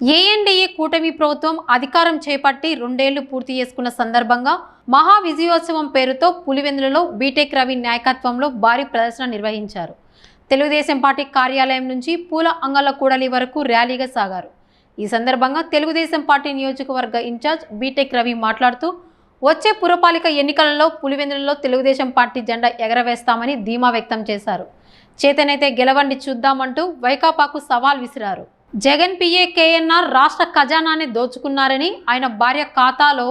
ఏఎన్డీఏ కూటమి ప్రభుత్వం అధికారం చేపట్టి 2 ఏళ్లు పూర్తి చేసుకున్న సందర్భంగా మహా విజయోత్సవం పేరుతో పులివెందులలో బీటెక్ రవి నాయకత్వంలో భారీ ప్రదర్శన నిర్వహించారు. తెలుగుదేశం పార్టీ కార్యాలయం నుంచి పూల అంగళ్ళ కూడలి వరకు ర్యాలీగా సాగారు. ఈ సందర్భంగా తెలుగుదేశం పార్టీ నియోజకవర్గ ఇన్ఛార్జ్ బీటెక్ రవి మాట్లాడుతూ వచ్చే పురపాలిక ఎన్నికలలో పులివెందులలో తెలుగుదేశం పార్టీ జెండా ఎగరవేస్తామని ధీమా వ్యక్తం చేశారు. చేతనైతే గెలవండి చూద్దామంటూ వైకాపాకు సవాల్ విసిరారు. జగన్ పిఏ కేఎన్ఆర్ రాష్ట్ర ఖజానాన్ని దోచుకున్నారని, ఆయన భార్య ఖాతాలో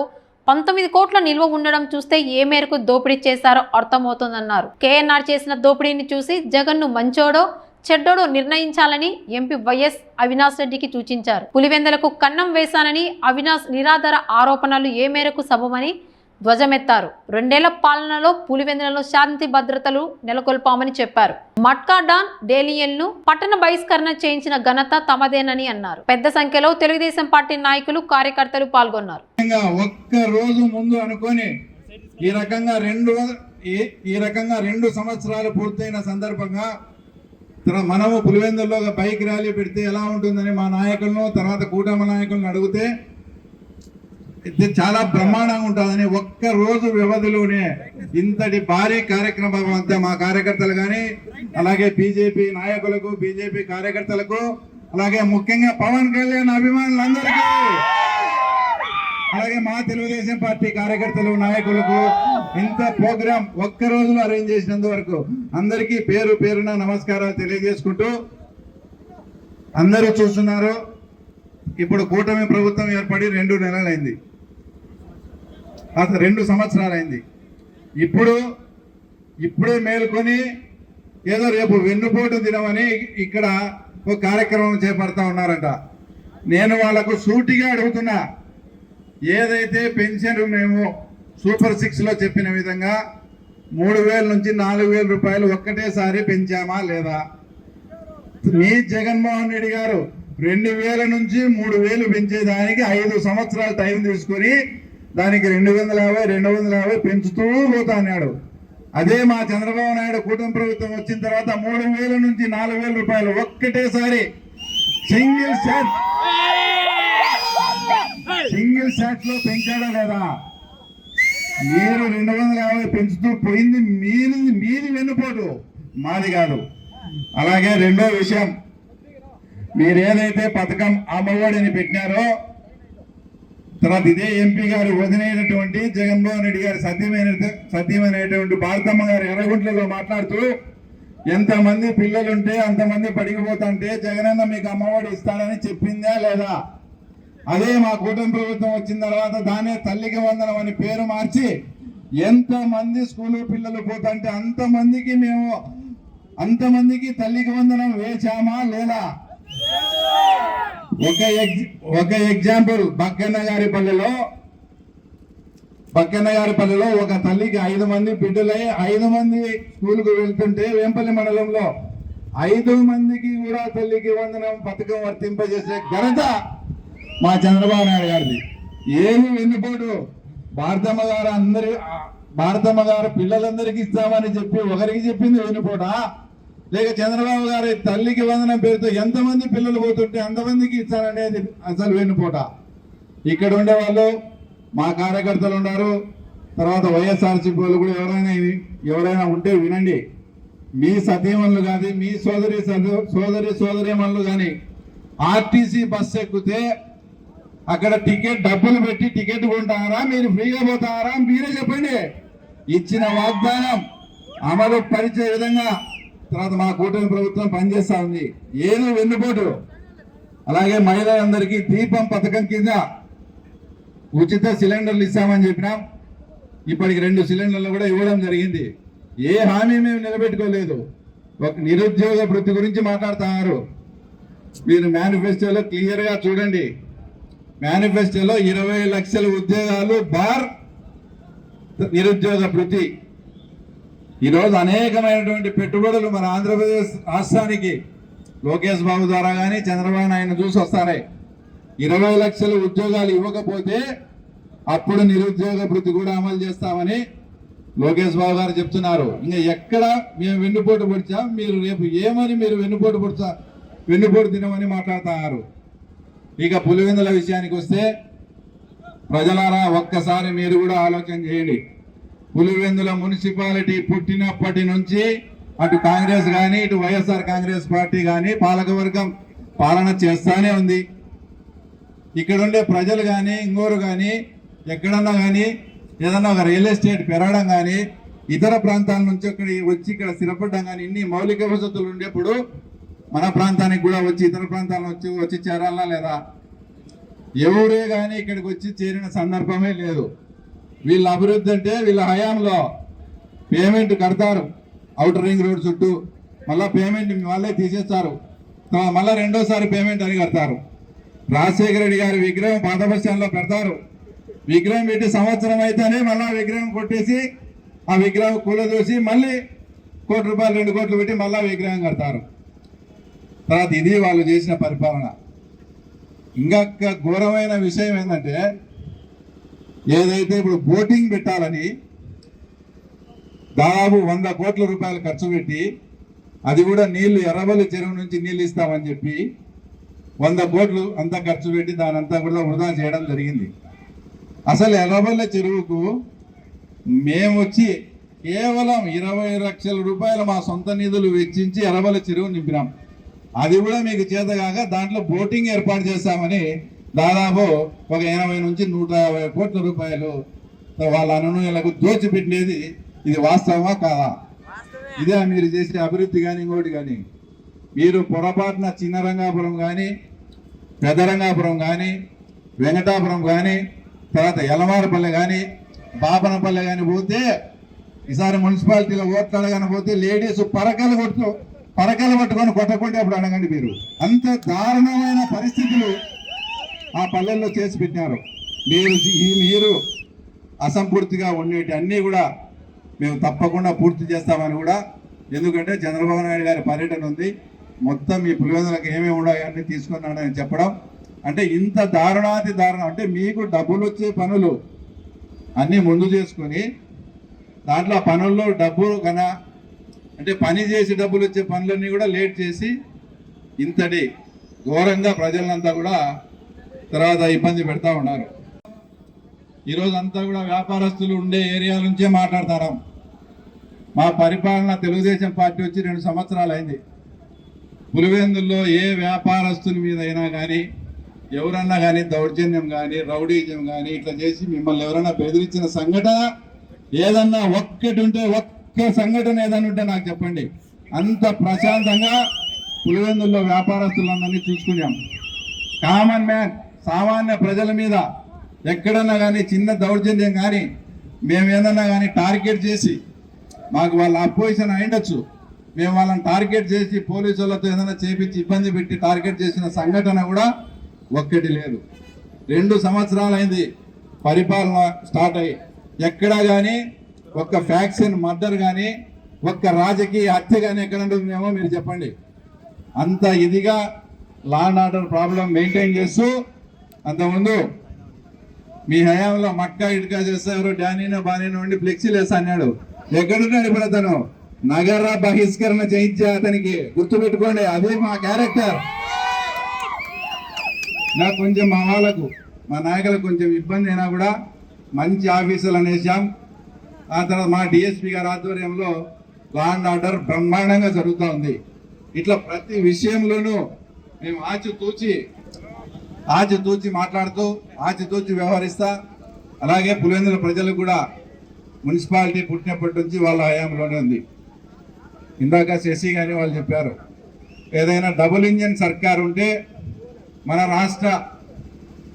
19 కోట్ల నిల్వ ఉండడం చూస్తే ఏ మేరకు దోపిడీ చేశారో అర్థమవుతోందన్నారు. కేఎన్ఆర్ చేసిన దోపిడీని చూసి జగన్ను మంచోడో చెడ్డోడో నిర్ణయించాలని ఎంపీ వైఎస్ అవినాష్ రెడ్డికి సూచించారు. పులివెందులకు కన్నం వేశానని అవినాష్ నిరాధార ఆరోపణలు ఏ మేరకు సబమని ధ్వజమెత్తారు. 2 ఏళ్ల పాలనలో పులివెందులలో శాంతి భద్రతలు నెలకొల్పామని చెప్పారు. మట్కా డాన్ డేలియన్ను పట్టణ బహిష్కరణ చేయించిన ఘనత తమదేనని అన్నారు. పెద్ద సంఖ్యలో తెలుగుదేశం పార్టీ నాయకులు కార్యకర్తలు పాల్గొన్నారు. ఒక్క రోజు ముందు అనుకొని ఈ రకంగా 2 సంవత్సరాలు పూర్తయిన సందర్భంగా మనము పులివెందుల్లో బైక్ ర్యాలీ పెడితే ఎలా ఉంటుందని మా నాయకులను తర్వాత కూటమి నాయకులను అడిగితే చాలా బ్రహ్మాండంగా ఉంటుందని ఒక్క రోజు వ్యవధిలోనే ఇంతటి భారీ కార్యక్రమం అంతా మా కార్యకర్తలు కానీ అలాగే బీజేపీ నాయకులకు బీజేపీ కార్యకర్తలకు అలాగే ముఖ్యంగా పవన్ కళ్యాణ్ అభిమానులందరికీ అలాగే మా తెలుగుదేశం పార్టీ కార్యకర్తలు నాయకులకు ఇంత ప్రోగ్రాం ఒక్క రోజులో అరేంజ్ చేసినందు వరకు అందరికీ పేరు పేరున నమస్కారాలు తెలియజేసుకుంటూ అందరూ చూస్తున్నారు. ఇప్పుడు కూటమి ప్రభుత్వం ఏర్పడి 2 నెలలైంది, అసలు 2 సంవత్సరాలైంది. ఇప్పుడే మేల్కొని ఏదో రేపు వెన్నుపోటు దినమని ఇక్కడ ఒక కార్యక్రమం చేపడతా ఉన్నారట. నేను వాళ్ళకు సూటిగా అడుగుతున్నా, ఏదైతే పెన్షన్ మేము సూపర్ 6లో చెప్పిన విధంగా 3,000 నుంచి 4,000 రూపాయలు ఒక్కటేసారి పెంచామా లేదా? మీ జగన్మోహన్ రెడ్డి గారు 2,000 నుంచి 3,000 పెంచేదానికి 5 సంవత్సరాలు టైం తీసుకొని దానికి 250 పెంచుతూ పోతా అన్నాడు. అదే మా చంద్రబాబు నాయుడు కూటమి ప్రభుత్వం వచ్చిన తర్వాత 3,000 నుంచి 4,000 రూపాయలు ఒక్కటేసారి సింగిల్ షాట్ లో పెంచాడా లేదా? మీరు 250 పెంచుతూ పోయింది మీది వెన్నుపోటు, మాది కాదు. అలాగే రెండో విషయం, మీరు ఏదైతే పథకం అమ్మఒడిని పెట్టినారో తర్వాత ఇదే ఎంపీ గారు వదిలేనటువంటి జగన్మోహన్ రెడ్డి గారి సత్యమైనటువంటి భారతమ్మ గారు ఎర్రగుంట్లలో మాట్లాడుతూ ఎంతమంది పిల్లలుంటే అంతమంది పడిగిపోతుంటే జగనన్న మీకు అమ్మఒడి ఇస్తాడని చెప్పిందా లేదా? అదే మా కూటమి ప్రభుత్వం వచ్చిన తర్వాత దానే తల్లికి వందనం అని పేరు మార్చి ఎంతమంది స్కూలు పిల్లలు పోతుంటే అంతమందికి తల్లికి వందనం వేచామా లేదా? ఒక ఎగ్జాంపుల్, బక్కన్న గారి పల్లెలో ఒక తల్లికి 5 మంది బిడ్డలై 5 మంది స్కూల్కు వెళ్తుంటే వేంపల్లి మండలంలో 5 మందికి కూడా తల్లికి వందనం పథకం వర్తింపజేసే ఘనత మా చంద్రబాబు నాయుడు గారిది. ఏమి వెన్నుపోటు? భారతమ్మ గారు పిల్లలందరికీ ఇస్తామని చెప్పి ఒకరికి చెప్పింది వెన్నుపోటా, లేక చంద్రబాబు గారి తల్లికి వందనం పేరుతో ఎంతమంది పిల్లలు పోతుంటే అంతమందికి ఇస్తారనేది అసలు వెన్నుపోట? ఇక్కడ ఉండే వాళ్ళు మా కార్యకర్తలు ఉన్నారు, తర్వాత వైఎస్ఆర్సీపీ వాళ్ళు కూడా ఎవరైనా ఉంటే వినండి. మీ సతీమణులు కానీ మీ సోదరీమణులు కానీ ఆర్టీసీ బస్సు ఎక్కితే అక్కడ డబ్బులు పెట్టి టికెట్ కొంటారా, మీరు ఫ్రీగా పోతారా? మీరే చెప్పండి. ఇచ్చిన వాగ్దానం అమలు పరిచే విధంగా తర్వాత మా కూటమి ప్రభుత్వం పనిచేస్తా ఉంది. ఏదో వెన్నుపోటు. అలాగే మహిళలందరికీ దీపం పథకం కింద ఉచిత సిలిండర్లు ఇస్తామని చెప్పినాం. ఇప్పటికి 2 సిలిండర్లు కూడా ఇవ్వడం జరిగింది. ఏ హామీ మేము నిలబెట్టుకోలేదు. ఒక నిరుద్యోగ వృత్తి గురించి మాట్లాడుతున్నారు. మీరు మేనిఫెస్టోలో క్లియర్గా చూడండి. మేనిఫెస్టోలో 20 లక్షల ఉద్యోగాలు బార్ నిరుద్యోగ వృత్తి. ఈరోజు అనేకమైనటువంటి పెట్టుబడులు మన ఆంధ్రప్రదేశ్ రాష్ట్రానికి లోకేష్ బాబు ద్వారా కానీ చంద్రబాబు నాయుడు చూసి వస్తాయి. 20 లక్షల ఉద్యోగాలు ఇవ్వకపోతే అప్పుడు నిరుద్యోగ వృత్తి కూడా అమలు చేస్తామని లోకేష్ బాబు గారు చెప్తున్నారు. ఇంకా ఎక్కడ మేము వెన్నుపోటు పొడిచాం, మీరు రేపు ఏమని మీరు వెన్నుపోటు తినమని మాట్లాడుతున్నారు. ఇక పులివెందుల విషయానికి వస్తే ప్రజలారా ఒక్కసారి మీరు కూడా ఆలోచన చేయండి. పులివెందుల మున్సిపాలిటీ పుట్టినప్పటి నుంచి అటు కాంగ్రెస్ కానీ ఇటు వైఎస్ఆర్ కాంగ్రెస్ పార్టీ కానీ పాలకవర్గం పాలన చేస్తానే ఉంది. ఇక్కడ ఉండే ప్రజలు కానీ ఇంకోరు కానీ ఎక్కడన్నా కానీ ఏదన్నా ఒక రియల్ ఎస్టేట్ పెరగడం కానీ ఇతర ప్రాంతాల నుంచి వచ్చి ఇక్కడ స్థిరపడడం కానీ ఇన్ని మౌలిక వసతులు ఉండేప్పుడు మన ప్రాంతానికి కూడా వచ్చి ఇతర ప్రాంతాల నుంచి వచ్చి చేరాలా లేదా? ఎవరే కానీ ఇక్కడికి వచ్చి చేరిన సందర్భమే లేదు. వీళ్ళ అభివృద్ధి అంటే వీళ్ళ హయాంలో పేమెంట్ కడతారు అవుటర్ రింగ్ రోడ్ చుట్టూ, మళ్ళీ పేమెంట్ వాళ్ళే తీసేస్తారు, మళ్ళీ రెండోసారి పేమెంట్ అని కడతారు. రాజశేఖర రెడ్డి గారి విగ్రహం పాత బస్ స్టాండ్లో పెడతారు. విగ్రహం పెట్టి సంవత్సరం అయితేనే మళ్ళీ విగ్రహం కొట్టేసి ఆ విగ్రహం కూలదోసి మళ్ళీ ₹1 కోటి 2 కోట్లు పెట్టి మళ్ళీ విగ్రహం కడతారు. తర్వాత ఇది వాళ్ళు చేసిన పరిపాలన. ఇంకా ఘోరమైన విషయం ఏంటంటే ఏదైతే ఇప్పుడు బోటింగ్ పెట్టాలని దాదాపు ₹100 కోట్ల ఖర్చు పెట్టి అది కూడా నీళ్లు ఎర్రబల్లి చెరువు నుంచి నీళ్ళు ఇస్తామని చెప్పి 100 కోట్లు అంతా ఖర్చు పెట్టి దాని అంతా కూడా వృధా చేయడం జరిగింది. అసలు ఎర్రబల్లి చెరువుకు మేము వచ్చి కేవలం ₹20 లక్షల మా సొంత నిధులు వెచ్చించి ఎర్రబల్లి చెరువు నింపినాం. అది కూడా మీకు చేతగాక దాంట్లో బోటింగ్ ఏర్పాటు చేస్తామని దాదాపు ఒక 80 నుంచి 150 కోట్ల రూపాయలు వాళ్ళ అనునులకు దోచిపెట్టినది ఇది వాస్తవమా కాదా? ఇదే మీరు చేసే అభివృద్ధి కానీ ఇంకోటి కానీ? మీరు పొరపాటున చిన్న రంగాపురం కానీ పెద్ద రంగాపురం కానీ వెంకటాపురం కానీ తర్వాత యలమారపల్లె కానీ బాపనపల్లె కానీ పోతే ఈసారి మున్సిపాలిటీలో ఓట్లు అడగానే పోతే లేడీస్ పరకలు పట్టుకొని కొట్టకుంటే అప్పుడు అడగండి. మీరు అంత దారుణమైన పరిస్థితులు ఆ పల్లెల్లో చేసి పెట్టినారు. మీరు అసంపూర్తిగా ఉండేటి అన్నీ కూడా మేము తప్పకుండా పూర్తి చేస్తామని కూడా, ఎందుకంటే చంద్రబాబు నాయుడు గారి పర్యటన ఉంది, మొత్తం ఈ పులివెందులకు ఏమేమి ఉన్నాయో అన్నీ తీసుకున్నాడని చెప్పడం అంటే ఇంత దారుణాతి దారుణం. అంటే మీకు డబ్బులు వచ్చే పనులు అన్నీ ముందు చేసుకొని దాంట్లో ఆ పనుల్లో డబ్బు అంటే పని చేసి డబ్బులు వచ్చే పనులన్నీ కూడా లేట్ చేసి ఇంతటి ఘోరంగా ప్రజలంతా కూడా తర్వాత ఇబ్బంది పెడతా ఉన్నారు. ఈరోజు అంతా కూడా వ్యాపారస్తులు ఉండే ఏరియా నుంచే మాట్లాడతారు. మా పరిపాలన తెలుగుదేశం పార్టీ వచ్చి 2 సంవత్సరాలు అయింది. పులివెందుల్లో ఏ వ్యాపారస్తుల మీద అయినా కానీ ఎవరన్నా కానీ దౌర్జన్యం కానీ రౌడీజం కానీ ఇట్లా చేసి మిమ్మల్ని ఎవరన్నా బెదిరించిన సంఘటన ఏదన్నా ఒక్కటి ఉంటే ఒక్క సంఘటన ఏదన్నా ఉంటే నాకు చెప్పండి. అంత ప్రశాంతంగా పులివెందుల్లో వ్యాపారస్తులందరినీ చూసుకున్నాం. కామన్ మ్యాన్ సామాన్య ప్రజల మీద ఎక్కడన్నా కానీ చిన్న దౌర్జన్యం కానీ మేము ఏదన్నా కానీ టార్గెట్ చేసి మాకు వాళ్ళ అపోజిషన్ అయిండొచ్చు, మేము వాళ్ళని టార్గెట్ చేసి పోలీసు వాళ్ళతో ఏదైనా చేపించి ఇబ్బంది పెట్టి టార్గెట్ చేసిన సంఘటన కూడా ఒక్కటి లేదు. 2 సంవత్సరాలు అయింది పరిపాలన స్టార్ట్ అయ్యి. ఎక్కడా కానీ ఒక్క ఫ్యాక్షన్ మర్డర్ కానీ ఒక్క రాజకీయ హత్య కానీ ఎక్కడ ఉంటుందేమో మీరు చెప్పండి. అంత ఇదిగా law and order problem maintain చేస్తూ అంతకుముందు మీ హయాంలో మక్కా ఇటుకా చేస్తే ఎవరో డానీనో బానీనో ఉండి ఫ్లెక్సీలు వేస్తా అన్నాడు. ఎక్కడున్నాడు ఇప్పుడు అతను? నగర బహిష్కరణ చేయించే అతనికి గుర్తుపెట్టుకోండి, అదే మా క్యారెక్టర్. నాకు కొంచెం మా వాళ్ళకు మా నాయకులకు కొంచెం ఇబ్బంది అయినా కూడా మంచి ఆఫీసులు అనేసాం. ఆ తర్వాత మా డిఎస్పీ గారి ఆధ్వర్యంలో లా అండ్ ఆర్డర్ బ్రహ్మాండంగా జరుగుతూ ఉంది. ఇట్లా ప్రతి విషయంలోనూ మేము ఆచితూచి మాట్లాడుతూ ఆచితూచి వ్యవహరిస్తా. అలాగే పులివెందుల ప్రజలకు కూడా మున్సిపాలిటీ పుట్టినప్పటి నుంచి వాళ్ళ హయాంలోనే ఉంది. ఇందాక శశి గారి వాళ్ళు చెప్పారు, ఏదైనా డబుల్ ఇంజన్ సర్కార్ ఉంటే మన రాష్ట్ర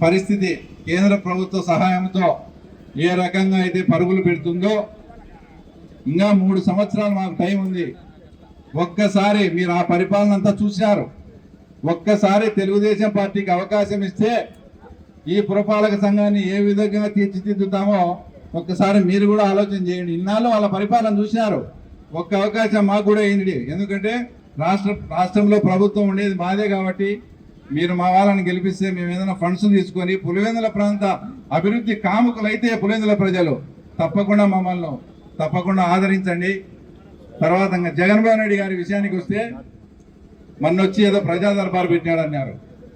పరిస్థితి కేంద్ర ప్రభుత్వ సహాయంతో ఏ రకంగా అయితే పరుగులు పెడుతుందో, ఇంకా 3 సంవత్సరాలు మాకు టైం ఉంది. ఒక్కసారి మీరు ఆ పరిపాలన అంతా చూశారు. ఒక్కసారి తెలుగుదేశం పార్టీకి అవకాశం ఇస్తే ఈ పురపాలక సంఘాన్ని ఏ విధంగా తీర్చిదిద్దుతామో ఒక్కసారి మీరు కూడా ఆలోచన చేయండి. ఇన్నాళ్ళు వాళ్ళ పరిపాలన చూశారు. ఒక్క అవకాశం మాకు కూడా అయింది. ఎందుకంటే రాష్ట్రంలో ప్రభుత్వం ఉండేది మాదే కాబట్టి మీరు మా వాళ్ళని గెలిపిస్తే మేము ఏదైనా ఫండ్స్ తీసుకొని పులివెందుల ప్రాంత అభివృద్ధి కాముకులైతే పులివెందుల ప్రజలు తప్పకుండా ఆదరించండి. తర్వాత జగన్మోహన్ రెడ్డి గారి విషయానికి వస్తే మొన్నొచ్చి ఏదో ప్రజా దర్బారు పెట్టాడన్నారు.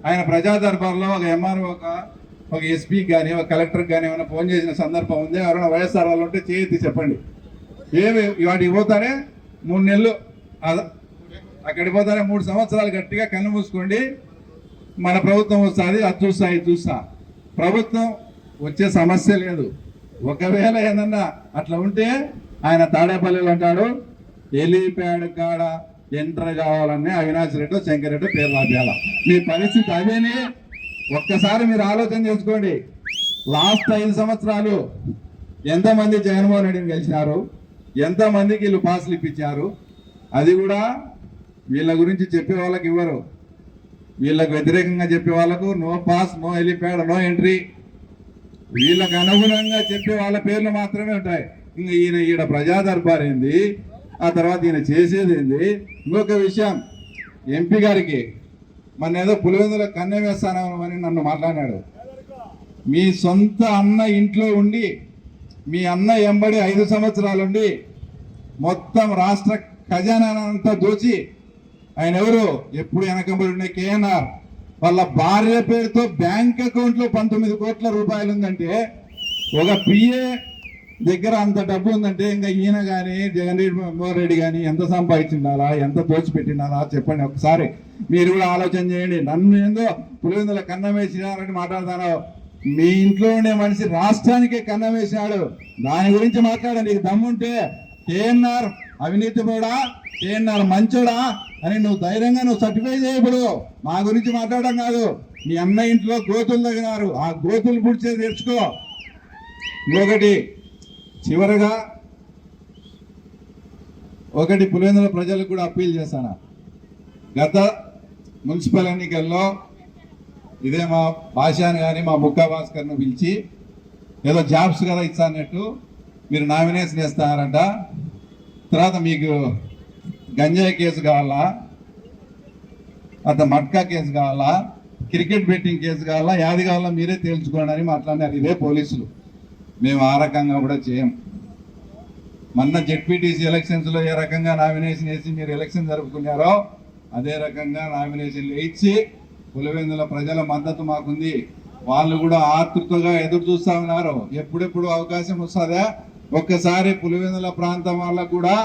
ఆయన ప్రజా దర్బార్లో ఒక ఎంఆర్ఓ ఒక ఎస్పీకి కానీ ఒక కలెక్టర్కి కానీ ఏమైనా ఫోన్ చేసిన సందర్భం ఉంది? ఎవరైనా వైఎస్ఆర్ వాళ్ళు ఉంటే చేతి చెప్పండి. ఏమి వాటికి పోతానే 3 నెలలు అక్కడికి పోతానే 3 సంవత్సరాలు గట్టిగా కన్ను మూసుకోండి, మన ప్రభుత్వం వస్తుంది, అది చూస్తా ఇది చూస్తా. ప్రభుత్వం వచ్చే సమస్య లేదు. ఒకవేళ ఏదన్నా అట్లా ఉంటే ఆయన తాడేపల్లిలో అంటాడు, ఎలిప్యాడ్ కాడ ఎంటర్ కావాలని అవినాష్ రెడ్డి శంకరెడ్డి పేరు రాపియాల. మీ పరిస్థితి అదేని ఒక్కసారి మీరు ఆలోచన చేసుకోండి. లాస్ట్ 5 సంవత్సరాలు ఎంతమంది జగన్మోహన్ రెడ్డిని గెలిచినారు, ఎంతమందికి వీళ్ళు పాసులు ఇప్పించారు? అది కూడా వీళ్ళ గురించి చెప్పే వాళ్ళకి ఇవ్వరు. వీళ్ళకు వ్యతిరేకంగా చెప్పే వాళ్ళకు no pass, no helipad, no entry. వీళ్ళకు అనుగుణంగా చెప్పే వాళ్ళ పేర్లు మాత్రమే ఉంటాయి. ఇంకా ఈయన ప్రజా దర్బార్ ఏంది, ఆ తర్వాత ఈయన చేసేది ఏంది? ఇంకొక విషయం, ఎంపీ గారికి మన ఏదో పులివెందుల కన్నె వేస్తానని నన్ను మాట్లాడాడు. మీ సొంత అన్న ఇంట్లో ఉండి, మీ అన్న ఎంబడి 5 సంవత్సరాలుండి మొత్తం రాష్ట్ర ఖజానానంతా దోచి, ఆయన ఎవరు ఎప్పుడు వెనకబడి ఉండే కేఎన్ఆర్ వాళ్ళ భార్య పేరుతో బ్యాంక్ అకౌంట్లో 19 కోట్ల రూపాయలు ఉందంటే, ఒక పిఏ దగ్గర అంత డబ్బు ఉందంటే ఇంకా ఈయన కానీ జగన్మోహన్ రెడ్డి కానీ ఎంత సంపాదించిండాలా, ఎంత దోచిపెట్టిండాలా చెప్పండి ఒకసారి. మీరు కూడా ఆలోచన చేయండి. నన్ను ఏందో పులివెందుల కన్నం వేసినారని మాట్లాడతాను. మీ ఇంట్లో ఉండే మనిషి రాష్ట్రానికే కన్నం వేసినాడు, దాని గురించి మాట్లాడండి. నీకు దమ్ముంటే కేఎన్ఆర్ అవినీతి కూడా, కేఎన్ఆర్ మంచోడా అని నువ్వు ధైర్యంగా సర్టిఫై చేయబడు. మా గురించి మాట్లాడడం కాదు. మీ అన్న ఇంట్లో గోతులు తగినారు, ఆ గోతులు పుడిచేది తెచ్చుకో. ఇంకొకటి చివరగా పులివెందుల ప్రజలకు కూడా అప్పీల్ చేస్తాను. గత మున్సిపల్ ఎన్నికల్లో ఇదే మా భాషాని కానీ మా ముక్కా భాస్కర్ను పిలిచి ఏదో జాబ్స్ కదా ఇస్తానట్టు మీరు నామినేషన్ వేస్తారంట. తర్వాత మీకు గంజాయి కేసు కావాలా, అతను మట్కా కేసు కావాలా, క్రికెట్ బెట్టింగ్ కేసు కావాలా, యాది కావాలా మీరే తేల్చుకోండి అని మాట్లాడినారు ఇదే పోలీసులు. మేము ఆ రకంగా కూడా చేయం. మొన్న జెడ్పీటీసీ ఎలక్షన్స్లో ఏ రకంగా నామినేషన్ వేసి మీరు ఎలక్షన్ జరుపుకున్నారో అదే రకంగా నామినేషన్లు ఇచ్చి పులివెందుల ప్రజల మద్దతు మాకుంది. వాళ్ళు కూడా ఆతృతగా ఎదురు చూస్తా ఉన్నారు, ఎప్పుడెప్పుడు అవకాశం వస్తుందా, ఒక్కసారి పులివెందుల ప్రాంతం వాళ్ళకు కూడా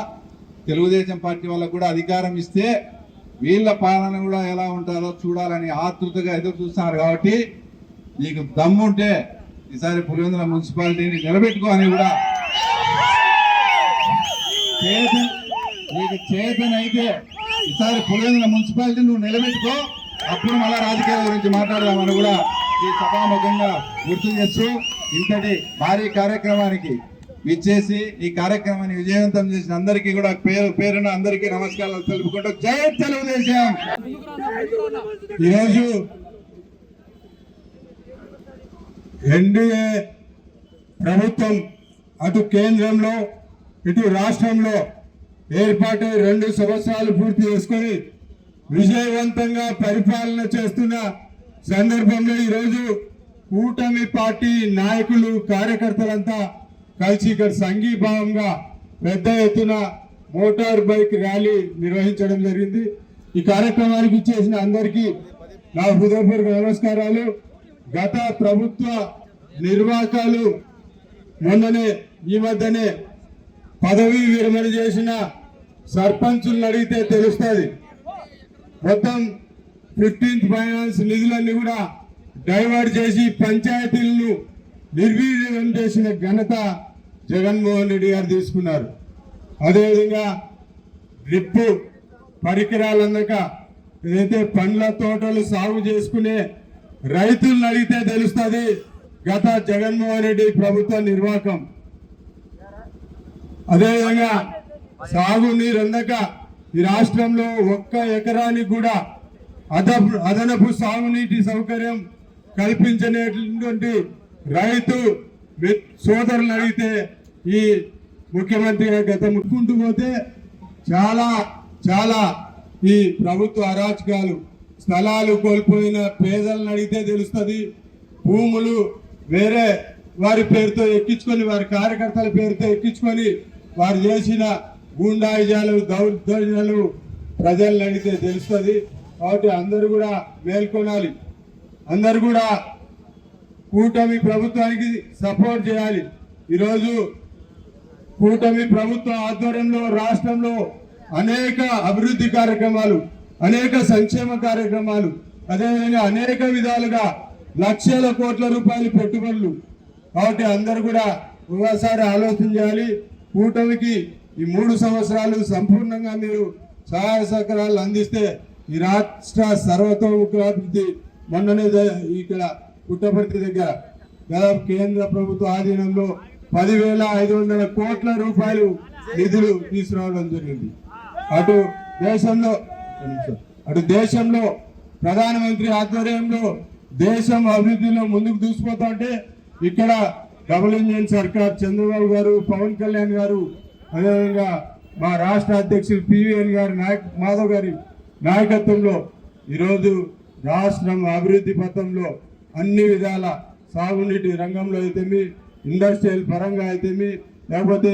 తెలుగుదేశం పార్టీ వాళ్ళకు కూడా అధికారం ఇస్తే వీళ్ళ పాలన కూడా ఎలా ఉంటుందో చూడాలని ఆతృతగా ఎదురు చూస్తున్నారు. కాబట్టి నీకు దమ్ముంటే ఈసారి పులివెందుల మున్సిపాలిటీని నిలబెట్టుకోని కూడా నీకు చేతనైతే ఈసారి పులివెందుల మున్సిపాలిటీ నువ్వు నిలబెట్టుకో. అప్పుడు మళ్ళా రాజకీయాల గురించి మాట్లాడదామని కూడా ఈ సభాముఖంగా గుర్తు చేస్తూ ఇంతటి భారీ కార్యక్రమానికి విచ్చేసి ఈ కార్యక్రమాన్ని విజయవంతం చేసిన అందరికీ కూడా పేరున అందరికీ నమస్కారాలు తెలుపుకుంటూ జై తెలుగుదేశం. ఈరోజు ఎన్డీఏ ప్రభుత్వం అటు కేంద్రంలో ఇటు రాష్ట్రంలో ఏర్పాటై 2 సంవత్సరాలు పూర్తి చేసుకొని విజయవంతంగా పరిపాలన చేస్తున్న సందర్భంలో ఈరోజు కూటమి పార్టీ నాయకులు కార్యకర్తలంతా కలిసి ఇక్కడ సంఘీభావంగా పెద్ద ఎత్తున మోటార్ బైక్ ర్యాలీ నిర్వహించడం జరిగింది. ఈ కార్యక్రమానికి ఇచ్చేసిన అందరికీ నా హృదయపూర్వక నమస్కారాలు. గత ప్రభుత్వ నిర్వాహకాలు మొన్ననే ఈ మధ్యనే పదవీ విరమణ చేసిన సర్పంచులను అడిగితే తెలుస్తుంది. మొత్తం 15th ఫైనాన్స్ నిధులన్నీ కూడా డైవర్ట్ చేసి పంచాయతీలను నిర్వీర్యం చేసిన ఘనత జగన్మోహన్ రెడ్డి గారు తీసుకున్నారు. అదేవిధంగా డ్రిప్ పరికరాలు అందక ఏదైతే పండ్ల తోటలు సాగు చేసుకునే రైతులను అడిగితే తెలుస్తుంది గత జగన్మోహన్ రెడ్డి ప్రభుత్వ నిర్వాహకం. అదేవిధంగా సాగునీరు అందక ఈ రాష్ట్రంలో 1 ఎకరానికి కూడా అదనపు సాగునీటి సౌకర్యం కల్పించనేటువంటి రైతు సోదరులను అడిగితే ఈ ముఖ్యమంత్రి గత ముక్కుంటూ పోతే చాలా చాలా ఈ ప్రభుత్వ అరాచకాలు, స్థలాలు కోల్పోయిన పేదలను అడిగితే తెలుస్తుంది. భూములు వేరే వారి పేరుతో ఎక్కించుకొని, వారి కార్యకర్తల పేరుతో ఎక్కించుకొని వారు చేసిన గూండాయిజాలు, దౌర్జన్యాలు ప్రజలను అడిగితే తెలుస్తుంది. కాబట్టి అందరూ కూడా మేల్కొనాలి. అందరు కూడా కూటమి ప్రభుత్వానికి సపోర్ట్ చేయాలి. ఈరోజు కూటమి ప్రభుత్వ ఆధ్వర్యంలో రాష్ట్రంలో అనేక అభివృద్ధి కార్యక్రమాలు, అనేక సంక్షేమ కార్యక్రమాలు, అదేవిధంగా అనేక విధాలుగా లక్షల కోట్ల రూపాయల పెట్టుబడులు. కాబట్టి అందరూ కూడా ఒకసారి ఆలోచన చేయాలి. కూటమికి ఈ 3 సంవత్సరాలు సంపూర్ణంగా మీరు సహాయ సహకారాలు అందిస్తే ఈ రాష్ట్ర సర్వతోముఖాభివృద్ధి. మొన్ననే ఇక్కడ పుట్టపర్తి దగ్గర దాదాపు కేంద్ర ప్రభుత్వ ఆధీనంలో 10,500 కోట్ల రూపాయలు నిధులు తీసుకురావడం జరిగింది. అటు దేశంలో ప్రధానమంత్రి ఆధ్వర్యంలో దేశం అభివృద్ధిలో ముందుకు దూసుకుపోతా ఉంటే ఇక్కడ డబుల్ ఇంజిన్ సర్కార్ చంద్రబాబు గారు, పవన్ కళ్యాణ్ గారు, అదేవిధంగా మా రాష్ట్ర అధ్యక్షులు పివిఎన్ గారి మాధవ్ గారి నాయకత్వంలో ఈరోజు రాష్ట్రం అభివృద్ధి పథంలో అన్ని విధాల సాగునీటి రంగంలో అయితేమి, ఇండస్ట్రియల్ పరంగా అయితేమి, లేకపోతే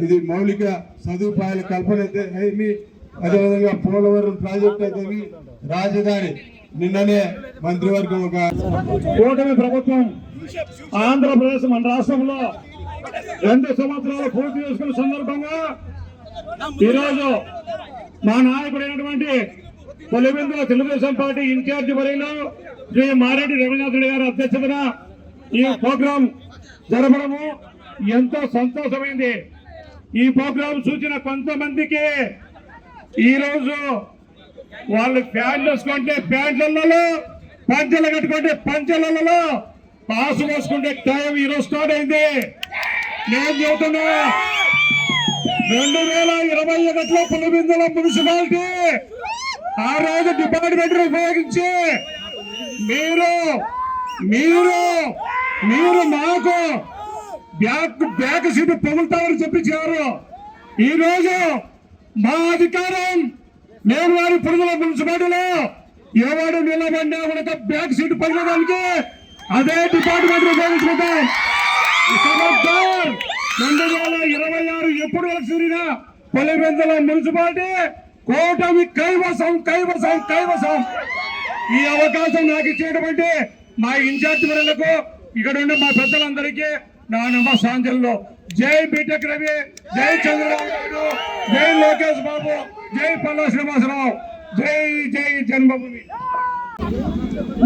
ఇది మౌలిక సదుపాయాల కల్పన అయితే ఏమి, అదేవిధంగా పోలవరం ప్రాజెక్ట్ అయితేమి, రాజధాని నిన్ననే మంత్రివర్గం ఒక కూటమి ప్రభుత్వం ఆంధ్రప్రదేశ్ మన రాష్ట్రంలో 2 సంవత్సరాలు పూర్తి చేసుకున్న సందర్భంగా ఈరోజు మా నాయకుడైనటువంటి పులివెందుల తెలుగుదేశం పార్టీ ఇన్ఛార్జి వర్యులు శ్రీ మారెడ్డి రవీంద్రనాథ్ రెడ్డి గారి అధ్యక్షతన ఈ ప్రోగ్రాం జరపడము ఎంతో సంతోషమైంది. ఈ ప్రోగ్రాం చూసిన కొంతమందికి ఈరోజు వాళ్ళు ప్యాంట్లు వేసుకుంటే ప్యాంట్లలో, పంచెలు కట్టుకుంటే పంచెలలో, పాసు వేసుకుంటే టైం ఈరోజు స్టార్ట్ అయింది. నేను చెబుతున్నా 2021లో పులివెందుల మున్సిపాలిటీ ఆ రోజు డిపార్ట్మెంట్ ఉపయోగించి మీరు మాకు బ్యాక్ సీటు పొగులుతామని చెప్పించారు. ఈ రోజు మా అధికారం నేను వారి పురుగుల మున్సిపాలిటీలో ఎవడు నిలబడినా కూడా బ్యాక్ సీటు పగిలడానికి అదే డిపార్ట్మెంట్ ఉపయోగించుకుంటాం. 2026 ఎప్పుడు జరిగినా పులివెందుల మున్సిపాలిటీ కూటమి కైవసం. ఈ అవకాశం నాకు ఇచ్చేటువంటి మా ఇన్ఛార్జ్ వర్యులకు, ఇక్కడ ఉండే మా పెద్దలందరికీ నా నమస్కారాలు. జై బీటెక్ రవి, జై చంద్రబాబు నాయుడు, జై లోకేష్ బాబు, జై పల్లా శ్రీనివాసరావు, జై జన్మభూమి.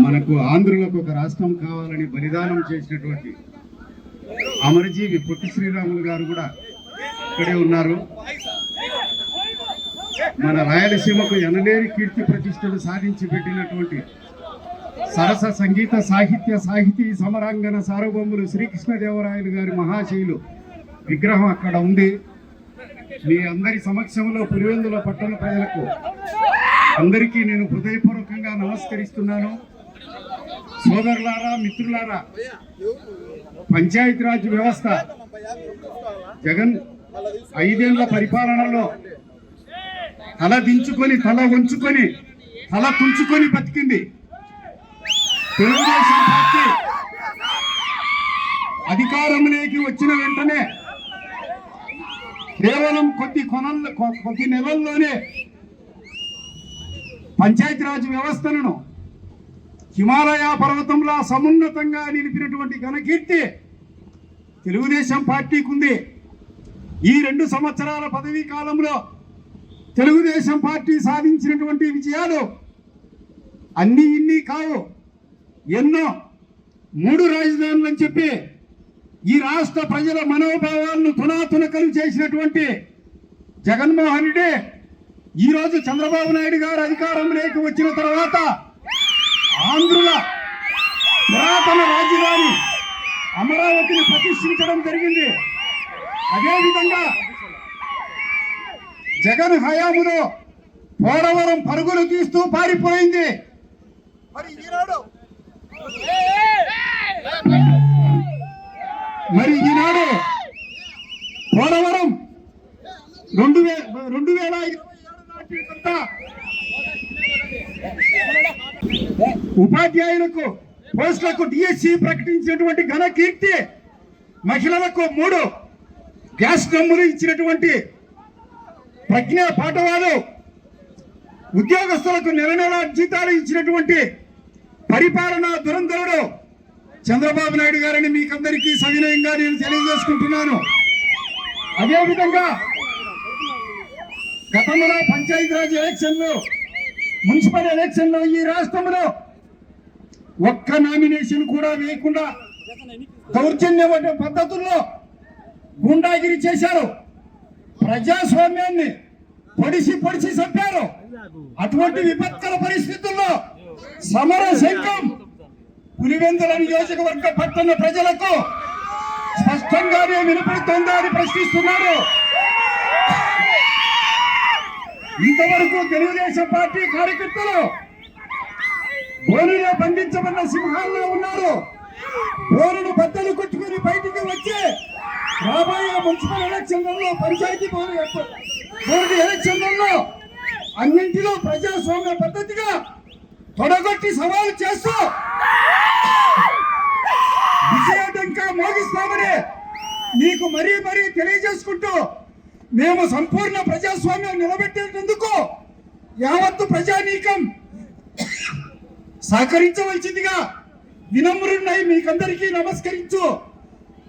మనకు ఆంధ్రులకు ఒక రాష్ట్రం కావాలని బలిదానం చేసినటువంటి అమరజీవి పొట్టి శ్రీరాములు గారు కూడా ఇక్కడే ఉన్నారు. మన రాయలసీమకు ఎనలేని కీర్తి ప్రతిష్టలు సాధించి పెట్టినటువంటి సరస సంగీత సాహితీ సమరాంగన సార్వభౌములు శ్రీకృష్ణదేవరాయలు గారి మహాశైలు విగ్రహం అక్కడ ఉంది. మీ అందరి సమక్షంలో పులివెందుల పట్టణ ప్రజలకు అందరికీ నేను హృదయపూర్వకంగా నమస్కరిస్తున్నాను. సోదరులారా, మిత్రులారా, పంచాయతీరాజ్ వ్యవస్థ జగన్ 5 ఏళ్ల పరిపాలనలో తల దించుకొని, తల వంచుకొని, తల తుంచుకొని బతికింది. తెలుగుదేశం పార్టీ అధికారంలోకి వచ్చిన వెంటనే కేవలం కొద్ది నెలల్లోనే పంచాయతీరాజ్ వ్యవస్థలను హిమాలయ పర్వతంలో సమున్నతంగా నిలిపినటువంటి ఘనకీర్తి తెలుగుదేశం పార్టీకి ఉంది. ఈ 2 సంవత్సరాల పదవీ కాలంలో తెలుగుదేశం పార్టీ సాధించినటువంటి విజయాలు అన్ని ఇన్ని కావు, ఎన్నో. 3 రాజధానులు అని చెప్పి ఈ రాష్ట్ర ప్రజల మనోభావాలను తునాతునకలు చేసినటువంటి జగన్మోహన్ రెడ్డి ఈరోజు చంద్రబాబు నాయుడు గారు అధికారంలోకి వచ్చిన తర్వాత ఆంధ్రుల పురాతన రాజధాని అమరావతిని ప్రతిష్ఠించడం జరిగింది. అదేవిధంగా జగన్ హయాములో పోలవరం పరుగులు తీస్తూ పారిపోయింది. మరి ఈనాడు పోలవరం 2027 ఉపాధ్యాయులకు పోస్టులకు డిఎస్సి ప్రకటించినటువంటి ఘన కీర్తి, మహిళలకు 3 గ్యాస్ డ్రమ్ములు ఇచ్చినటువంటి ప్రజ్ఞా పాఠవాలు, ఉద్యోగస్తులకు నెల జీతాలు ఇచ్చినటువంటి పరిపాలన దురంధరుడు చంద్రబాబు నాయుడు గారిని మీకందరికీ సవినయంగా నేను తెలియజేసుకుంటున్నాను. అదేవిధంగా గతంలో పంచాయతీరాజ్ ఎలక్షన్లు, మున్సిపల్ ఎలక్షన్లో ఈ రాష్ట్రంలో ఒక్క నామినేషన్ కూడా వేయకుండా దౌర్జన్యమైన పద్ధతుల్లో గుండాగిరి చేశారు. ప్రజాస్వామ్యాన్ని పొడిసి చంపారు. అటువంటి విపత్కర పరిస్థితుల్లో సమర శంఖం పులివెందుల నియోజకవర్గ పట్టణ ప్రజలకు స్పష్టంగానే వినపడుతుందా అని ప్రశ్నిస్తున్నారు. ఇంతవరకు తెలుగుదేశం పార్టీ కార్యకర్తలు బోరులో బంధించబడిన సింహాల్లో ఉన్నారు. బోరును బద్దలు కొట్టుకుని బయటికి వచ్చి రాబోయే మున్సిపల్ ఎలక్షన్లలో, పంచాయతీ బోర్డు ఎలక్షన్లలో అన్నింటిలో ప్రజాస్వామ్య పద్ధతిగా తొడగొట్టి సవాలు చేస్తూ విజయడంకా మోగిస్తామని మీకు మరీ తెలియజేసుకుంటూ, మేము సంపూర్ణ ప్రజాస్వామ్యం నిలబెట్టేందుకు యావత్తు ప్రజానీకం సహకరించవలసిందిగా వినమ్రున్నై మీకందరికీ నమస్కరించు